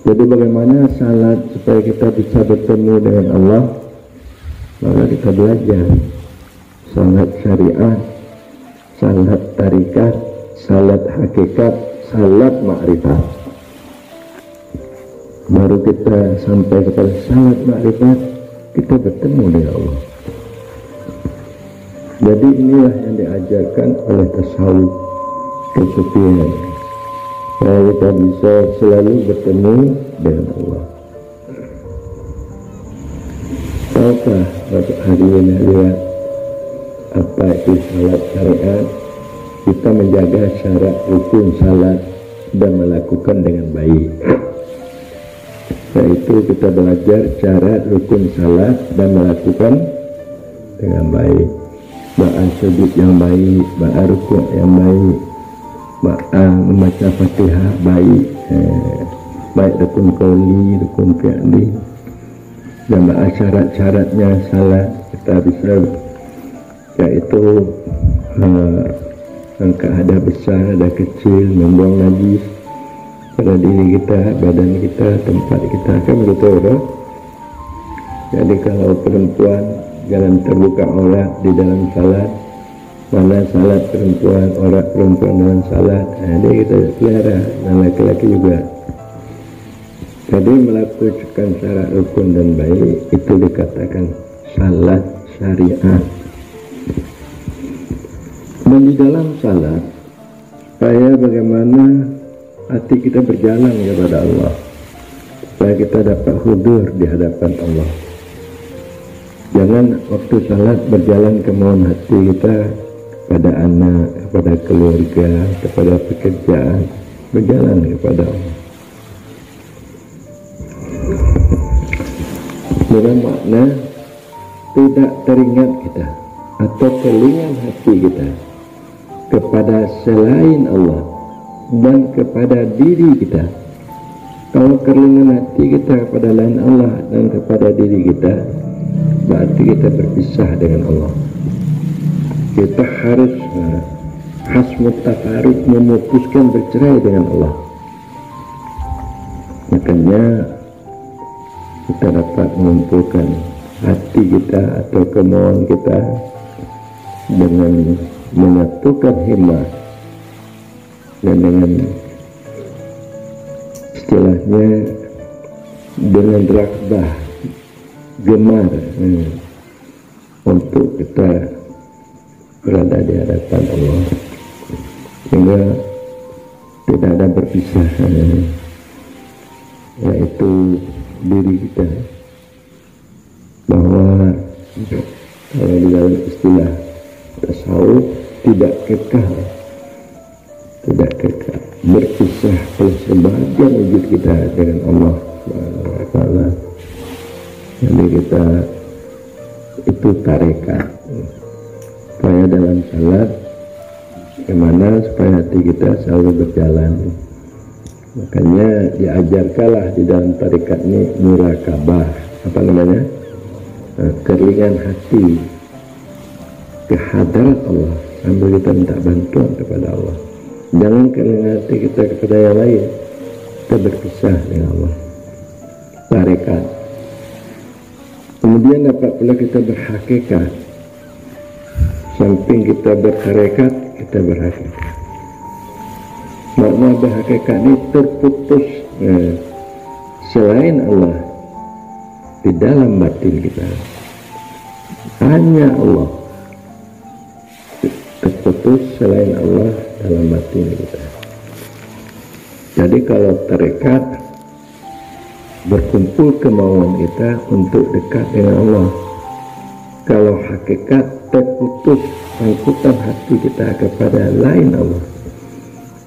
Jadi bagaimana salat supaya kita bisa bertemu dengan Allah? Maka kita belajar salat syariat, salat tarikat, salat hakikat, salat ma'rifat. Baru kita sampai kepada salat ma'rifat, kita bertemu dengan Allah. Jadi inilah yang diajarkan oleh tasawuf kesufian, supaya kita bisa selalu bertemu dengan Allah. Tahukah waktu hari ini lihat apa itu salat syariat? Kita menjaga syarat rukun salat dan melakukan dengan baik. Yaitu kita belajar syarat rukun salat dan melakukan dengan baik. Ba'a sujud yang baik, ba'a rukuk yang baik, ba'a membaca Fatihah baik, baik rukun qauli, rukun fi'li, dan ba'a syarat-syaratnya salat kita bisa, yaitu angka ada besar, ada kecil, membuang najis pada diri kita, badan kita, tempat kita, kan begitu ya? Jadi kalau perempuan jangan terbuka aurat di dalam salat, mana salat perempuan, aurat perempuan dalam salat, jadi kita pelihara, dan laki-laki juga. Jadi melakukan syarat rukun dan baik itu dikatakan salat syariat. Dan di dalam salat, supaya bagaimana hati kita berjalan kepada Allah, supaya kita dapat hudur di hadapan Allah. Jangan waktu salat berjalan kemauan hati kita kepada anak, kepada keluarga, kepada pekerjaan, berjalan kepada Allah. Dengan makna tidak teringat kita atau kelingan hati kita kepada selain Allah dan kepada diri kita. Kalau kelingan hati kita kepada lain Allah dan kepada diri kita, berarti kita berpisah dengan Allah. Kita harus hasmut tafarruq, memutuskan bercerai dengan Allah. Makanya kita dapat mengumpulkan hati kita atau kemauan kita dengan menyatukan himmah dan dengan istilahnya dengan raghbah, gemar untuk kita berada di hadapan Allah, sehingga tidak ada berpisah, yaitu diri kita. Bahwa kalau di dalam istilah tasawuf tidak kekal, berpisah oleh sebagian wujud kita dengan Allah Subhanahu wa Ta'ala. Jadi kita itu tarekat, supaya dalam salat bagaimana supaya hati kita selalu berjalan. Makanya diajarkanlah di dalam tarekat ini murakabah, apa namanya, kelingan hati ke hadirat Allah sambil kita minta bantuan kepada Allah. Jangan kelingan hati kita kepada yang lain, kita berpisah dengan Allah. Tarekat. Kemudian dapat pula kita berhakikat. Samping kita bertarekat, kita berhakikat. Makna berhakikat ini terputus selain Allah di dalam batin kita. Hanya Allah, terputus selain Allah dalam batin kita. Jadi kalau tarekat, berkumpul kemauan kita untuk dekat dengan Allah. Kalau hakikat, terputus sangkutan hati kita kepada lain Allah.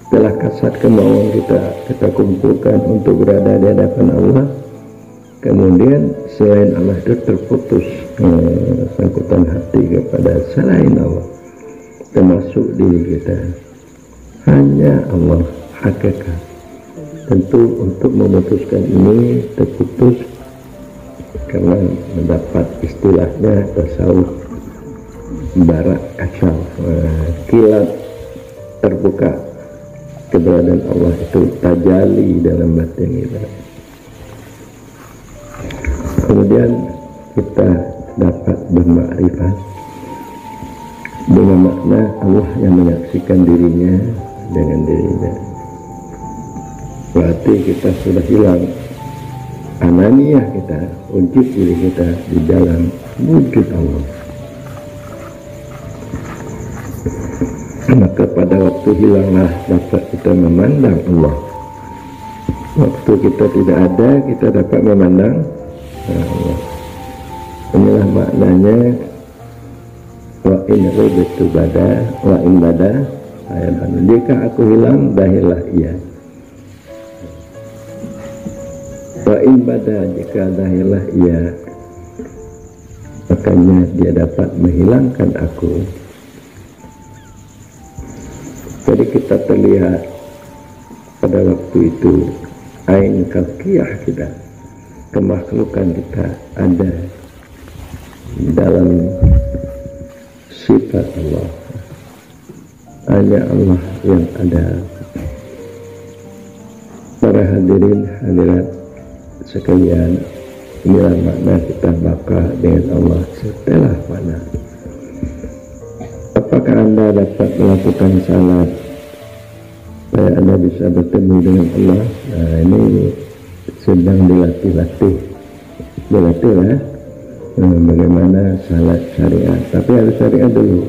Setelah kasat kemauan kita kumpulkan untuk berada di hadapan Allah, kemudian selain Allah itu terputus sangkutan hati kepada selain Allah, termasuk diri kita. Hanya Allah hakikat. Tentu untuk memutuskan ini terputus karena mendapat istilahnya tasawuf barak kasyaf, kilat terbuka keberadaan Allah itu tajali dalam batin kita. kemudian kita dapat bermakrifat dengan makna Allah yang menyaksikan dirinya dengan dirinya. Berarti kita sudah hilang ananiyah kita, wujud diri kita di dalam wujud Allah. Maka pada waktu hilanglah dapat kita memandang Allah. Waktu kita tidak ada, kita dapat memandang Allah. Inilah maknanya wa in ghibtu bada wa in bada ayatan. Jika aku hilang, dahillah ia. Wa in bada, jika dahillah ia, makanya dia dapat menghilangkan aku. Jadi kita terlihat pada waktu itu ain kalkiyah kita, kemakhlukan kita ada dalam sifat Allah. Hanya Allah yang ada. Para hadirin hadirat sekalian, inilah makna kita baka dengan Allah setelah mana. Apakah Anda dapat melakukan salat supaya Anda bisa bertemu dengan Allah? Nah, ini sedang dilatih-latih. Dilatih ya. Bagaimana salat syariat, tapi harus syariat dulu.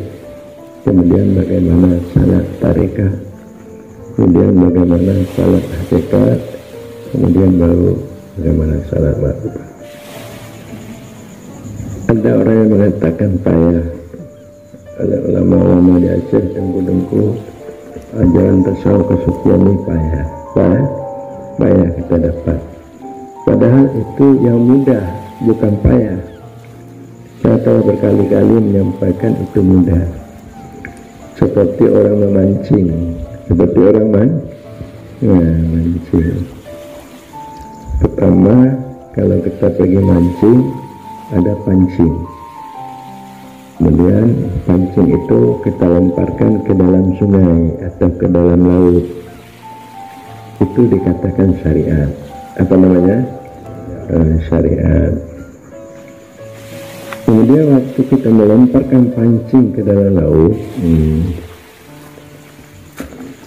Kemudian bagaimana salat tarekah, kemudian bagaimana salat hakikat, kemudian baru bagaimana salat ma'rifah. Ada orang yang mengatakan payah. Oleh ulama-ulama di Aceh, dengku-dengku, ajaran tasawuf kesucian ini payah. Payah kita dapat. Padahal itu yang mudah, bukan payah. Saya telah berkali-kali menyampaikan itu mudah. Seperti orang memancing. Seperti orang mancing. Pertama, kalau kita pergi mancing, ada pancing. Kemudian pancing itu kita lemparkan ke dalam sungai atau ke dalam laut. Itu dikatakan syariat. Apa namanya? Syariat. Kemudian waktu kita melemparkan pancing ke dalam laut,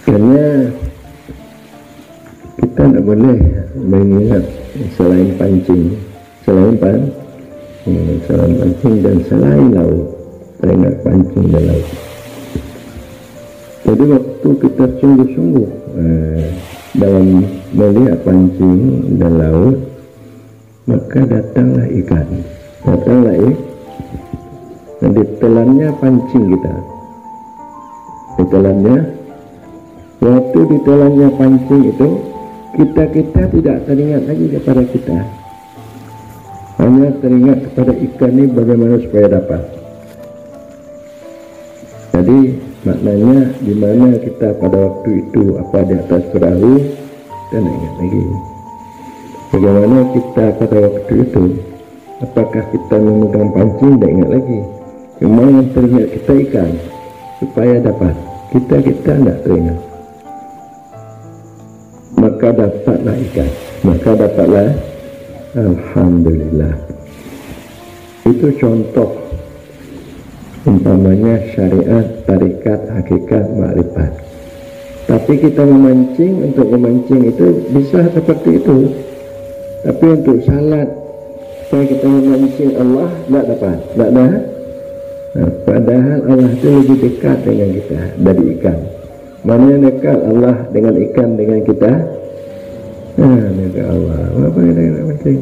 karena kita tidak boleh mengingat selain pancing, selain pancing dan selain laut, teringat pancing dan laut. Jadi waktu kita sungguh-sungguh dalam melihat pancing dan laut, maka datanglah ikan, dan ditelannya pancing kita. Ditelannya, waktu ditelannya pancing itu, kita tidak teringat lagi kepada kita, hanya teringat kepada ikan ini bagaimana supaya dapat. Jadi maknanya di mana kita pada waktu itu, apa di atas perahu, kita tidak ingat lagi. Bagaimana kita pada waktu itu, apakah kita memegang pancing, tidak ingat lagi. Cuma yang teringat kita ikan supaya dapat. Kita tidak teringat. Maka dapatlah ikan, maka dapatlah alhamdulillah. Itu contoh umpamanya syariat, tarikat, hakikat, ma'rifat. Tapi kita memancing, untuk memancing itu bisa seperti itu. Tapi untuk salat, supaya kita memancing Allah, tidak dapat, tidak ada. Nah, padahal Allah itu lebih dekat dengan kita dari ikan. Mana yang dekat Allah dengan ikan dengan kita? Nah, dekat Allah. Apa yang dekat mancing?